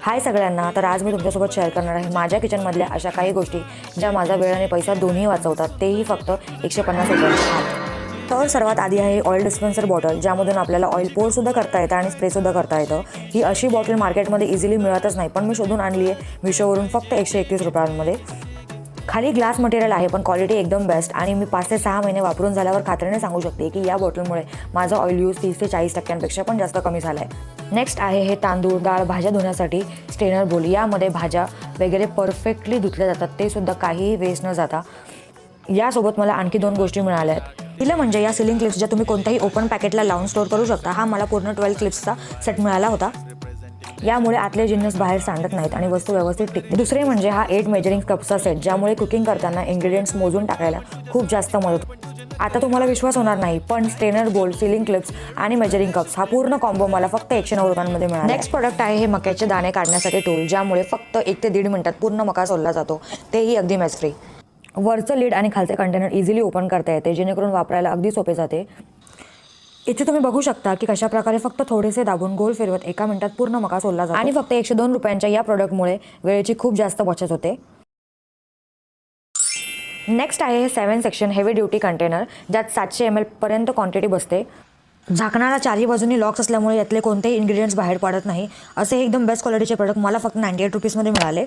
हाय सगळ्यांना, तर आज मी तुमच्यासोबत शेअर करणार आहे माझ्या किचनमधल्या अशा काही गोष्टी ज्या माझा वेळ आणि पैसा दोन्ही वाचवतात, तेही फक्त 150 रुपयांच्या. तर सर्वात आधी आहे ऑइल डिस्पेन्सर बॉटल, ज्यामधून आपल्याला ऑइल पोर सुद्धा करता येतं आणि स्प्रेसुद्धा करता येतं. ही अशी बॉटल मार्केटमध्ये इझिली मिळतच नाही, पण मी शोधून आणली आहे मिशोवरून फक्त 131 रुपयांमध्ये. खाली ग्लास मटेरियल आहे, पण क्वालिटी एकदम बेस्ट आणि मी 5 ते 6 महिने वापरून झाल्यावर खात्रीने सांगू शकते की या बॉटलमुळे माझा ऑइल यूज 30 ते 40% पण जास्त कमी झाला आहे. नेक्स्ट आहे हे तांदूळ, डाळ, भाज्या धुण्यासाठी स्ट्रेनर बोल. यामध्ये भाज्या वगैरे परफेक्टली धुतल्या जातात, ते सुद्धा काहीही वेस्ट न जाता. यासोबत मला आणखी 2 गोष्टी मिळाल्या आहेत. पहिलं म्हणजे या सिलिंग क्लिप्स, ज्या तुम्ही कोणत्याही ओपन पॅकेटला लावून स्टोअर करू शकता. हा मला पूर्ण 12 क्लिप्सचा सेट मिळाला होता. यामुळे आतले जिन्नस बाहेर सांडत नाहीत आणि वस्तू व्यवस्थित टिकते. दुसरे म्हणजे हा 8 मेजरिंग कपचा सेट, ज्यामुळे कुकिंग करताना इन्ग्रेडियंट्स मोजून टाकायला खूप जास्त मदत होते. आता तुम्हाला विश्वास होणार नाही, पण स्ट्रेनर बोल, सिलिंग क्लिप्स आणि मेजरिंग कप्स हा पूर्ण कॉम्बो मला फक्त 109 रुपयांमध्ये मिळाला. नेक्स्ट प्रोडक्ट आहे हे मक्याचे दाणे काढण्यासाठी टूल, ज्यामुळे फक्त 1 ते 1.5 मिनिटात पूर्ण मका सोलला जातो, तेही अगदी मेस फ्री. वरचं लीड आणि खालचे कंटेनर इझिली ओपन करता येते, जेणेकरून वापरायला अगदी सोपे जाते. इथे तुम्ही बघू शकता की कशा प्रकारे फक्त थोडेसे दाबून गोल फिरवत 1 मिनिटात पूर्ण मका सोलला जातो आणि फक्त 102 रुपयांच्या या प्रोडक्टमुळे वेळेची खूप जास्त बचत होते. नेक्स्ट आहे हे 7 सेक्शन हेवी ड्युटी कंटेनर, ज्यात 700 ml पर्यंत क्वांटिटी बसते. झाकणाला चारही बाजूनी लॉक्स असल्यामुळे यातले कोणतेही इन्ग्रेडियंट्स बाहेर पडत नाही. असे एकदम बेस्ट क्वालिटीचे प्रोडक्ट मला फक्त 98 रुपीजमध्ये मिळाले.